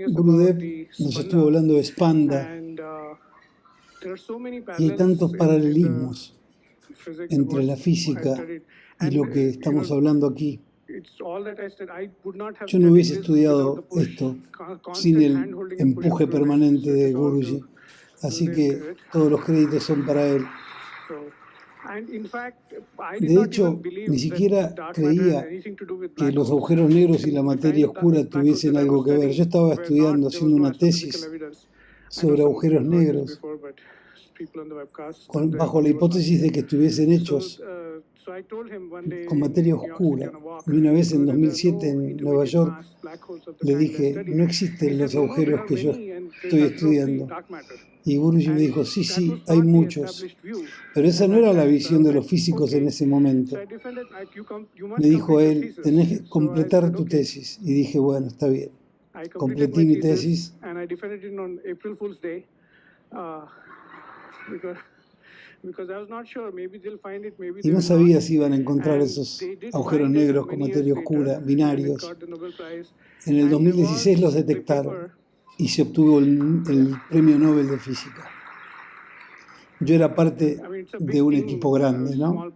Gurudev nos estuvo hablando de Spanda y hay tantos paralelismos entre la física y lo que estamos hablando aquí. Yo no hubiese estudiado esto sin el empuje permanente de Guruji, así que todos los créditos son para él. De hecho, ni siquiera creía que los agujeros negros y la materia oscura tuviesen algo que ver. Yo estaba estudiando, haciendo una tesis sobre agujeros negros, bajo la hipótesis de que estuviesen hechos con materia oscura. Y una vez en 2007 en Nueva York le dije, no existen los agujeros que yo estoy estudiando. Y Guruji me dijo, sí, hay muchos. Pero esa no era la visión de los físicos en ese momento. Me dijo él, tenés que completar tu tesis. Y dije, bueno, está bien. Completé mi tesis. Y no sabía si iban a encontrar esos agujeros negros con materia oscura, binarios. En el 2016 los detectaron y se obtuvo el Premio Nobel de Física. Yo era parte de un equipo grande, ¿no?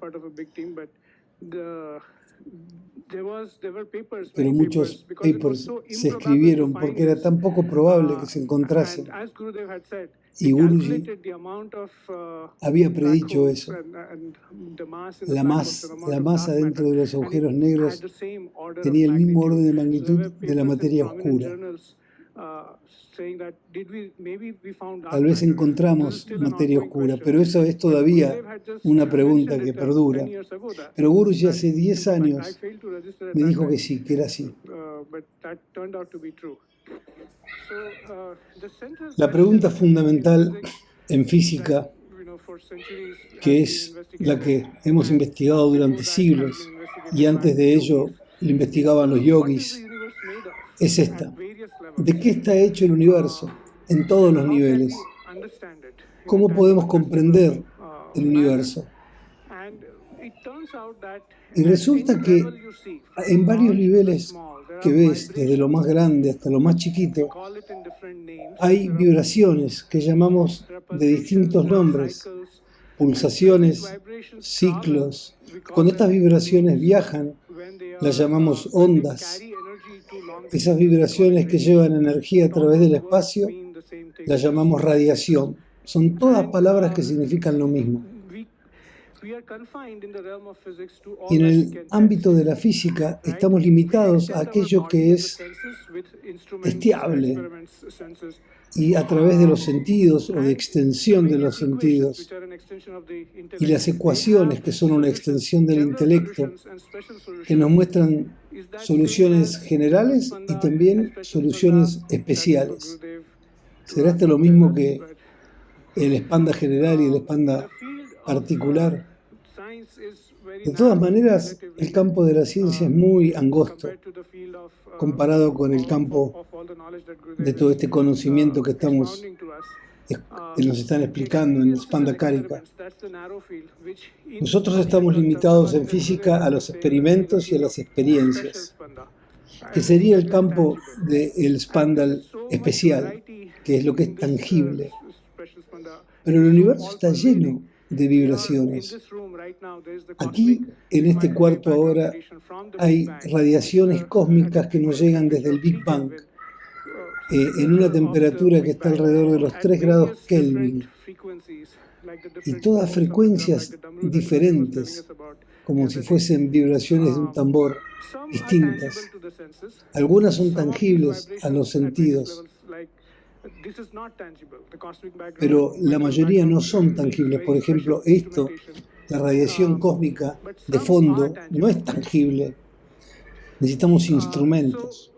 Pero muchos papers se escribieron porque era tan poco probable que se encontrasen. Y Guruji había predicho eso. La masa dentro de los agujeros negros tenía el mismo orden de magnitud de la materia oscura. Tal vez encontramos materia oscura, pero eso es todavía una pregunta que perdura. Pero Guruji hace 10 años me dijo que sí, que era así. La pregunta fundamental en física, que es la que hemos investigado durante siglos, y antes de ello lo investigaban los yogis, es esta. ¿De qué está hecho el universo en todos los niveles? ¿Cómo podemos comprender el universo? Y resulta que en varios niveles que ves, desde lo más grande hasta lo más chiquito, hay vibraciones que llamamos de distintos nombres, pulsaciones, ciclos. Cuando estas vibraciones viajan, las llamamos ondas. Esas vibraciones que llevan energía a través del espacio, las llamamos radiación. Son todas palabras que significan lo mismo. Y en el ámbito de la física estamos limitados a aquello que es testeable y a través de los sentidos o de extensión de los sentidos y las ecuaciones que son una extensión del intelecto que nos muestran soluciones generales y también soluciones especiales. ¿Será esto lo mismo que el Spanda general y el Spanda particular? De todas maneras, el campo de la ciencia es muy angosto comparado con el campo de todo este conocimiento que nos están explicando en el Spanda Karika. Nosotros estamos limitados en física a los experimentos y a las experiencias, que sería el campo del Spanda especial, que es lo que es tangible. Pero el universo está lleno de vibraciones. Aquí, en este cuarto ahora, hay radiaciones cósmicas que nos llegan desde el Big Bang, en una temperatura que está alrededor de los 3 grados Kelvin, y todas frecuencias diferentes, como si fuesen vibraciones de un tambor, distintas. Algunas son tangibles a los sentidos, pero la mayoría no son tangibles. Por ejemplo, la radiación cósmica de fondo, no es tangible. Necesitamos instrumentos.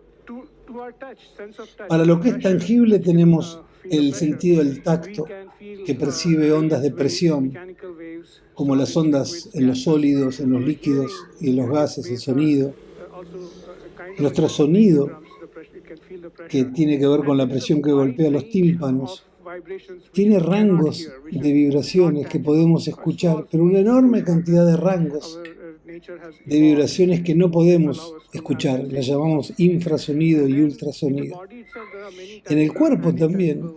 Para lo que es tangible tenemos el sentido del tacto, que percibe ondas de presión, como las ondas en los sólidos, en los líquidos y en los gases, el sonido. El ultrasonido, que tiene que ver con la presión que golpea los tímpanos, tiene rangos de vibraciones que podemos escuchar, pero una enorme cantidad de rangos de vibraciones que no podemos escuchar, las llamamos infrasonido y ultrasonido. En el cuerpo también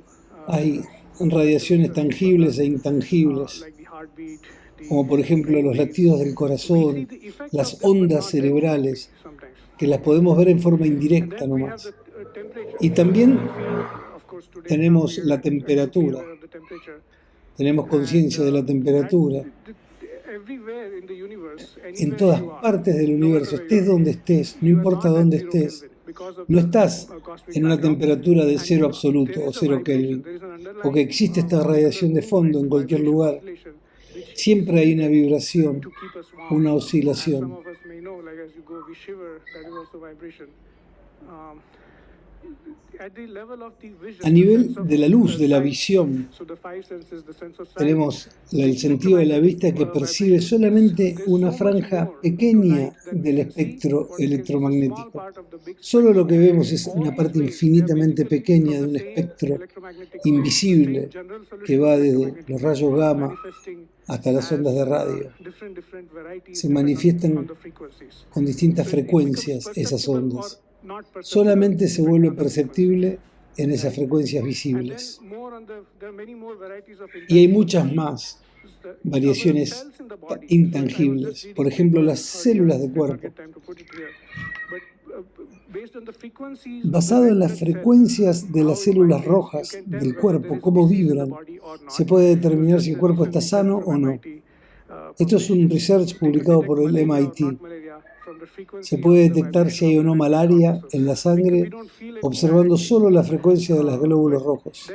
hay radiaciones tangibles e intangibles, como por ejemplo los latidos del corazón, las ondas cerebrales, que las podemos ver en forma indirecta nomás. Y también tenemos la temperatura, tenemos conciencia de la temperatura. En todas partes del universo, estés donde estés, no importa dónde estés, no estás en una temperatura de cero absoluto o 0 Kelvin, porque existe esta radiación de fondo en cualquier lugar. Siempre hay una vibración, una oscilación. A nivel de la luz, de la visión, tenemos el sentido de la vista que percibe solamente una franja pequeña del espectro electromagnético. Solo lo que vemos es una parte infinitamente pequeña de un espectro invisible que va desde los rayos gamma hasta las ondas de radio. Se manifiestan con distintas frecuencias esas ondas. Solamente se vuelve perceptible en esas frecuencias visibles. Y hay muchas más variaciones intangibles, por ejemplo las células del cuerpo. Basado en las frecuencias de las células rojas del cuerpo, cómo vibran, se puede determinar si el cuerpo está sano o no. Esto es un research publicado por el MIT. Se puede detectar si hay o no malaria en la sangre observando solo la frecuencia de los glóbulos rojos.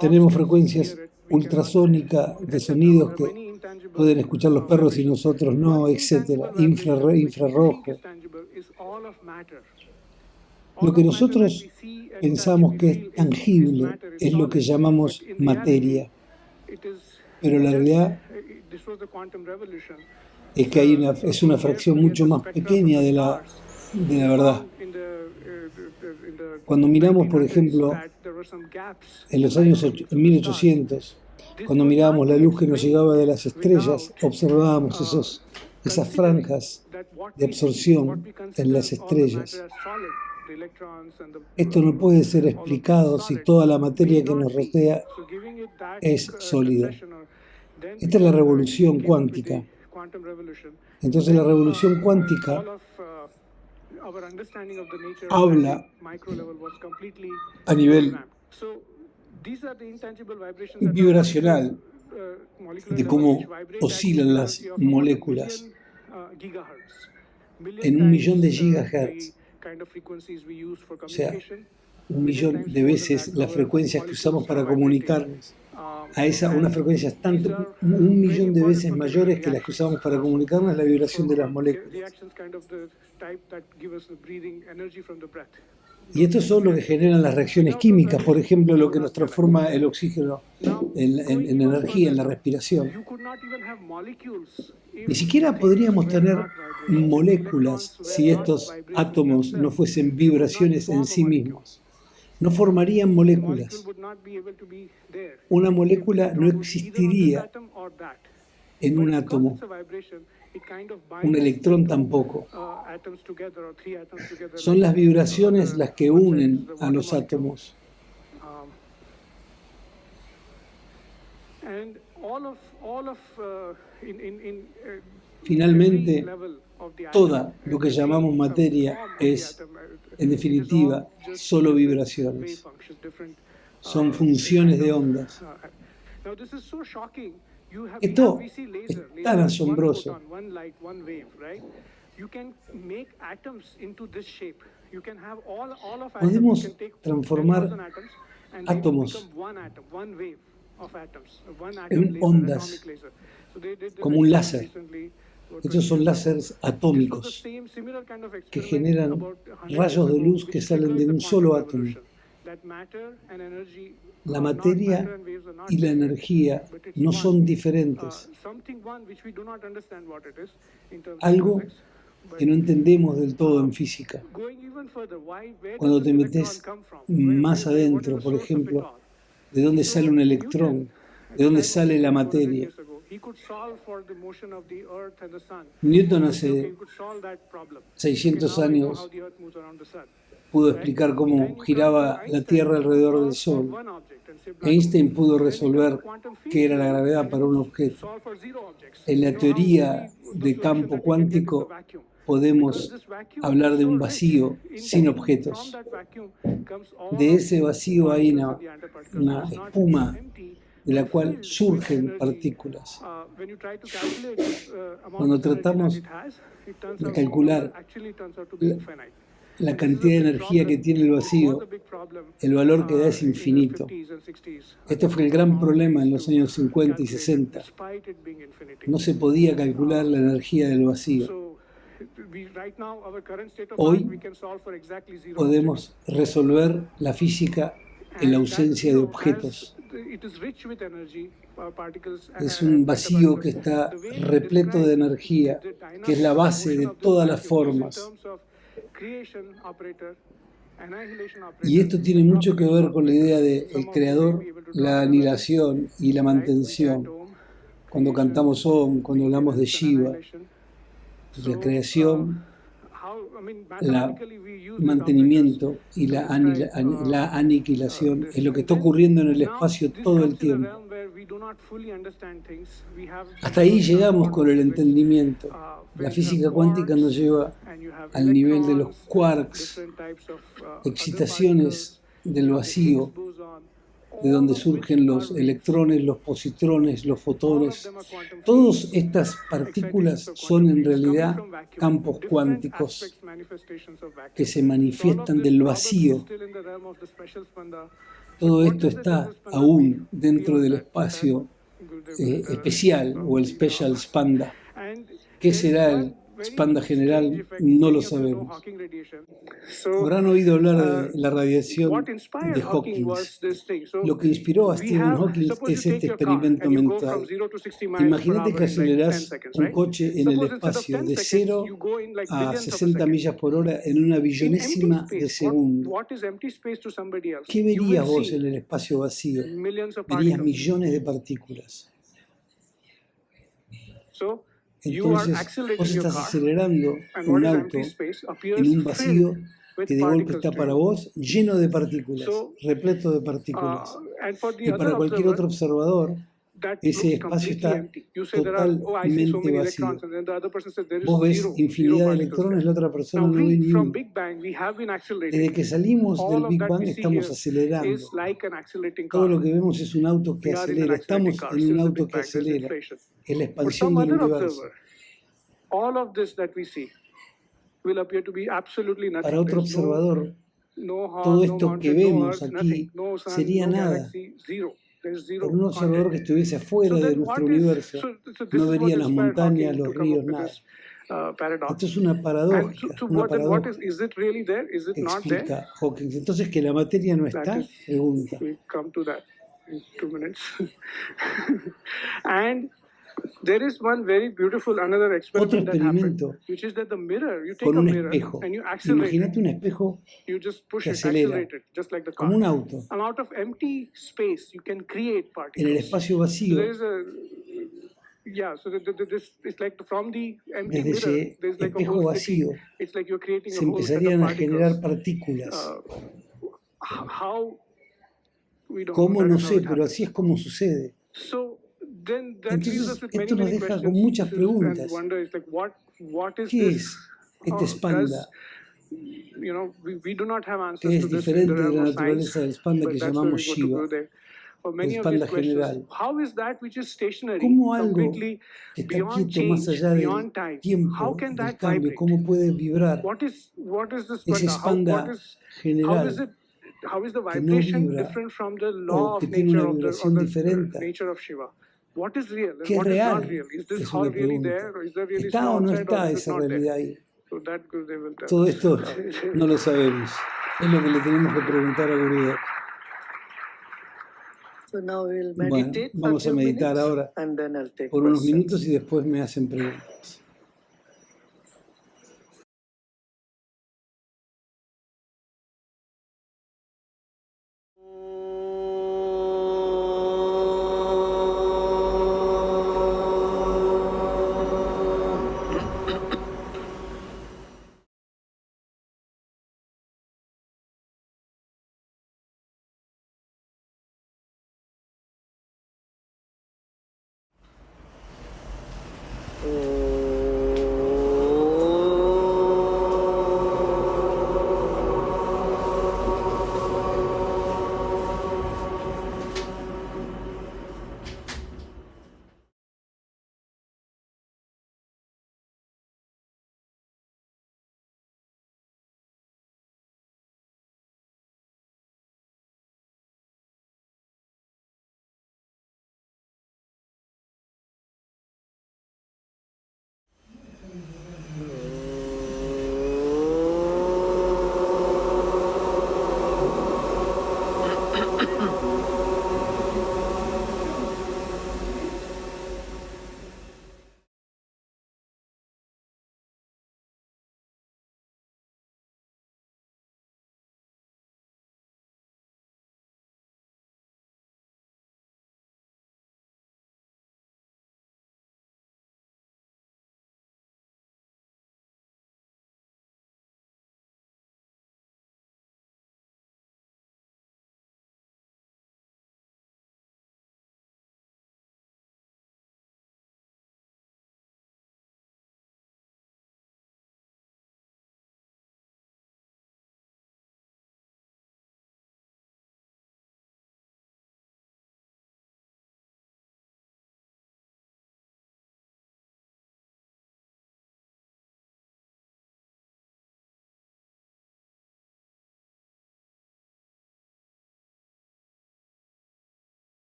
Tenemos frecuencias ultrasónicas de sonidos que pueden escuchar los perros y nosotros no, etc. Infrarrojo. Lo que nosotros pensamos que es tangible es lo que llamamos materia. Pero la realidad es que es una fracción mucho más pequeña de la verdad. Cuando miramos, por ejemplo, en los años 1800, cuando mirábamos la luz que nos llegaba de las estrellas, observábamos esas franjas de absorción en las estrellas. Esto no puede ser explicado si toda la materia que nos rodea es sólida. Esta es la revolución cuántica. Entonces la revolución cuántica habla a nivel vibracional de cómo oscilan las moléculas en 1.000.000 de gigahertz, o sea, 1.000.000 de veces las frecuencias que usamos para comunicarnos. A unas frecuencias 1.000.000 de veces mayores que las que usamos para comunicarnos, la vibración de las moléculas. Y esto son lo que generan las reacciones químicas, por ejemplo, lo que nos transforma el oxígeno en energía, en la respiración. Ni siquiera podríamos tener moléculas si estos átomos no fuesen vibraciones en sí mismos. No formarían moléculas. Una molécula no existiría en un átomo. Un electrón tampoco. Son las vibraciones las que unen a los átomos. Finalmente, toda lo que llamamos materia es, en definitiva, solo vibraciones. Son funciones de ondas. Esto es tan asombroso. Podemos transformar átomos en ondas, como un láser. Estos son láseres atómicos que generan rayos de luz que salen de un solo átomo. La materia y la energía no son diferentes. Algo que no entendemos del todo en física. Cuando te metes más adentro, por ejemplo, ¿de dónde sale un electrón? ¿De dónde sale la materia? Newton hace 600 años pudo explicar cómo giraba la Tierra alrededor del Sol. Einstein pudo resolver qué era la gravedad para un objeto. En la teoría de campo cuántico podemos hablar de un vacío sin objetos. De ese vacío hay una espuma de la cual surgen partículas. Cuando tratamos de calcular la cantidad de energía que tiene el vacío, el valor que da es infinito. Este fue el gran problema en los años 50 y 60. No se podía calcular la energía del vacío. Hoy podemos resolver la física en la ausencia de objetos. Es un vacío que está repleto de energía, que es la base de todas las formas. Y esto tiene mucho que ver con la idea de el creador, la anihilación y la mantención. Cuando cantamos Om, cuando hablamos de Shiva, la creación, el mantenimiento y la aniquilación es lo que está ocurriendo en el espacio todo el tiempo. Hasta ahí llegamos con el entendimiento. La física cuántica nos lleva al nivel de los quarks, excitaciones del vacío, de donde surgen los electrones, los positrones, los fotones. Todas estas partículas son en realidad campos cuánticos que se manifiestan del vacío. Todo esto está aún dentro del espacio especial o el special spanda. ¿Qué será el Spanda general? No lo sabemos. Habrán oído hablar de la radiación de Hawking. Lo que inspiró a Stephen Hawking es este experimento mental. Imagínate que acelerás un coche en el espacio de 0 a 60 millas por hora en una billonésima de segundo. ¿Qué verías vos en el espacio vacío? Verías millones de partículas. Entonces, vos estás acelerando un auto en un vacío que de golpe está para vos lleno de partículas, repleto de partículas. Y para cualquier otro observador, ese espacio está totalmente vacío. Vos ves infinidad de electrones, la otra persona no ve ni uno. Desde que salimos del Big Bang estamos acelerando. Todo lo que vemos es un auto que acelera. Estamos en un auto que acelera. Es la expansión del universo. Para otro observador, todo esto que vemos aquí sería nada. Para un observador que estuviese afuera de nuestro universo, no vería las montañas, los ríos, nada. Esto es una paradoja, explica Hawking. Entonces, ¿que la materia no está? Pregunta. Otro experimento con un espejo. Imagínate un espejo que acelera, como un auto. En el espacio vacío, desde ese espejo vacío, se empezarían a generar partículas. ¿Cómo? No sé, pero así es como sucede. Entonces, esto nos deja con muchas preguntas. ¿Qué es este Spanda? Que es diferente de la naturaleza del Spanda que llamamos Shiva, el Spanda general. ¿Cómo algo que está quieto más allá del tiempo, del cambio, cómo puede vibrar? Ese Spanda general que no vibra o que tiene una vibración diferente. ¿Qué es real? Es una pregunta. ¿Está o no está esa realidad ahí? Todo esto no lo sabemos. Es lo que le tenemos que preguntar a Gurudev. Bueno, vamos a meditar ahora por unos minutos y después me hacen preguntas.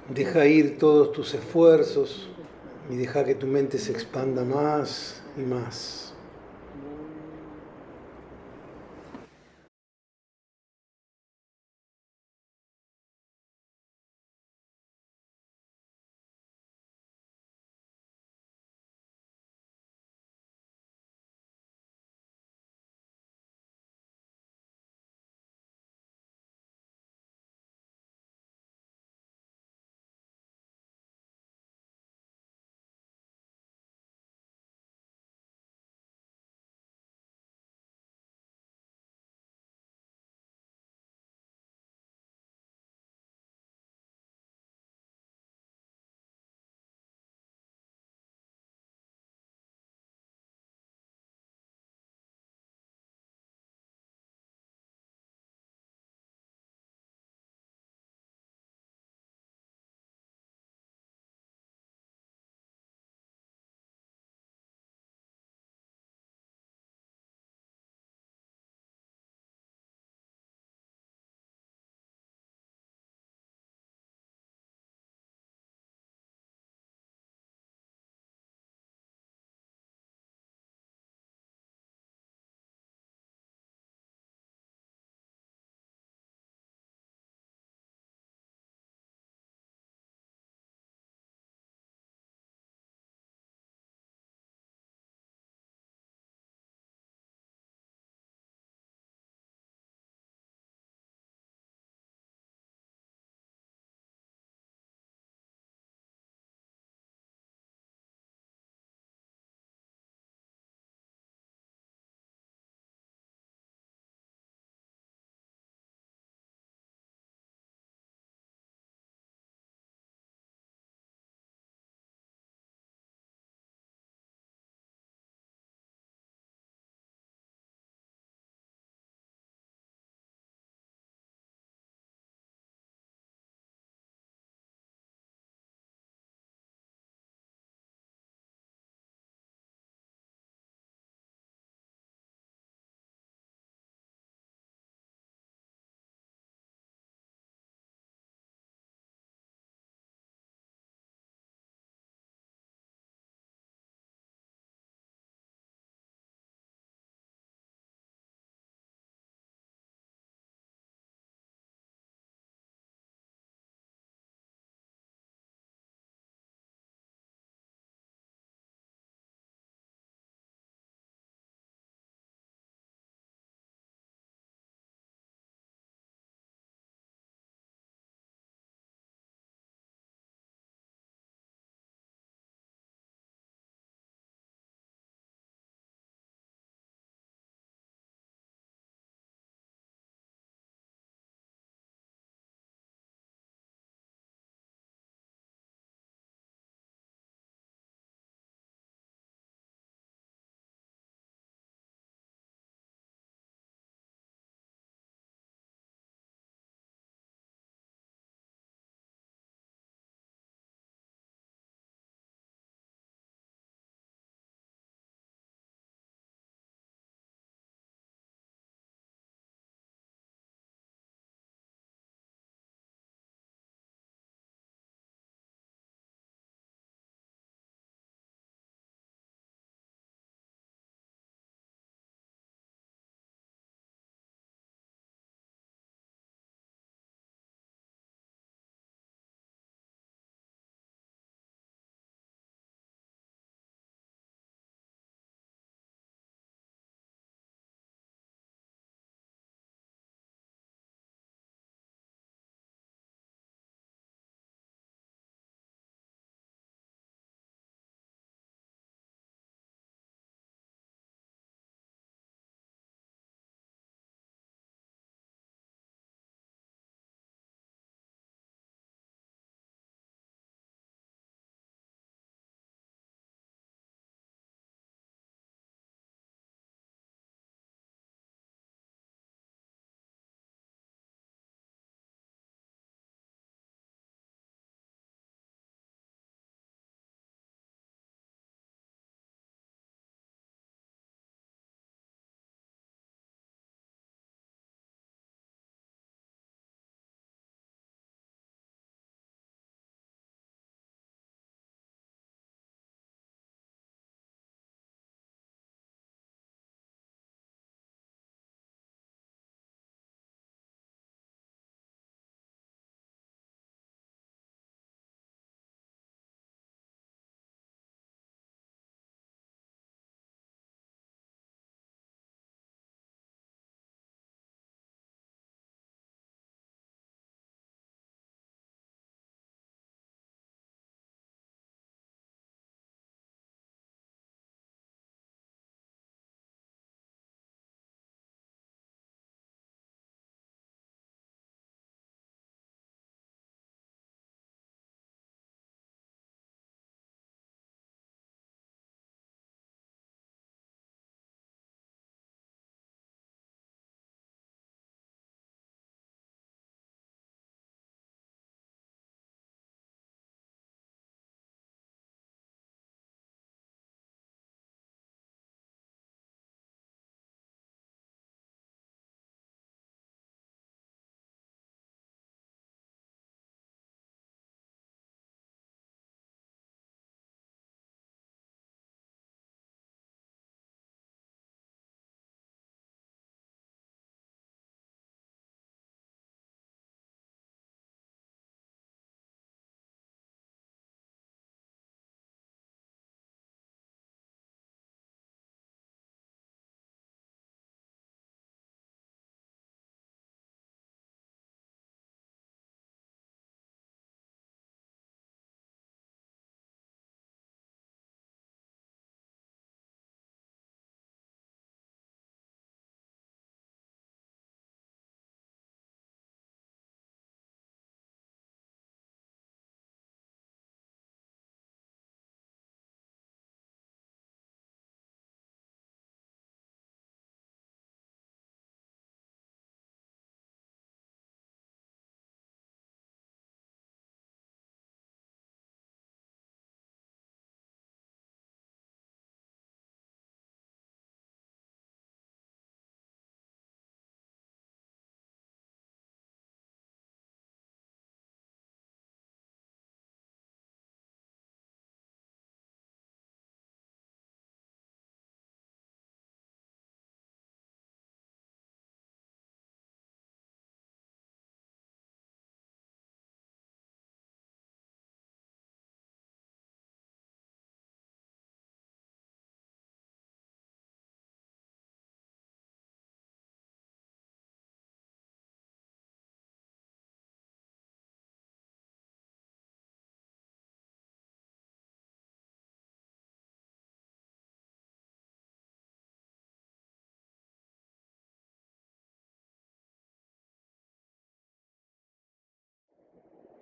Deja ir todos tus esfuerzos y deja que tu mente se expanda más y más.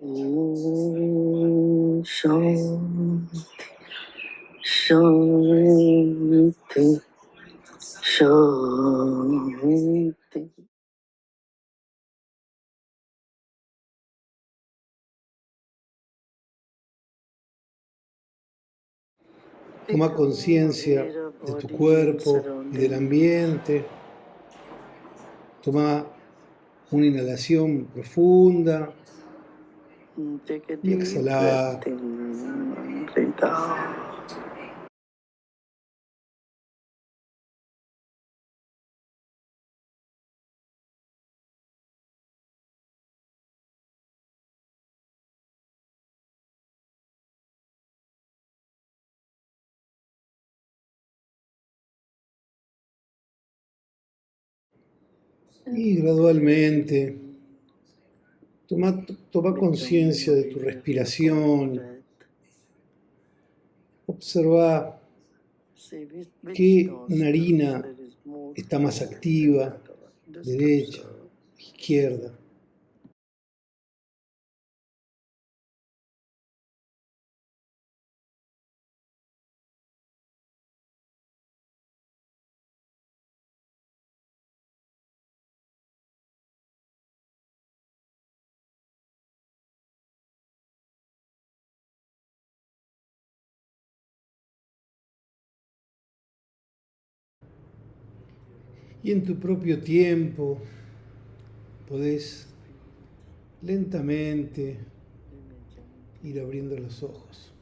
Shanti, Shanti, Shanti. Toma conciencia de tu cuerpo y del ambiente. Toma una inhalación profunda y exhala. Y gradualmente toma conciencia de tu respiración. Observa qué narina está más activa, derecha, izquierda. Y en tu propio tiempo podés lentamente ir abriendo los ojos.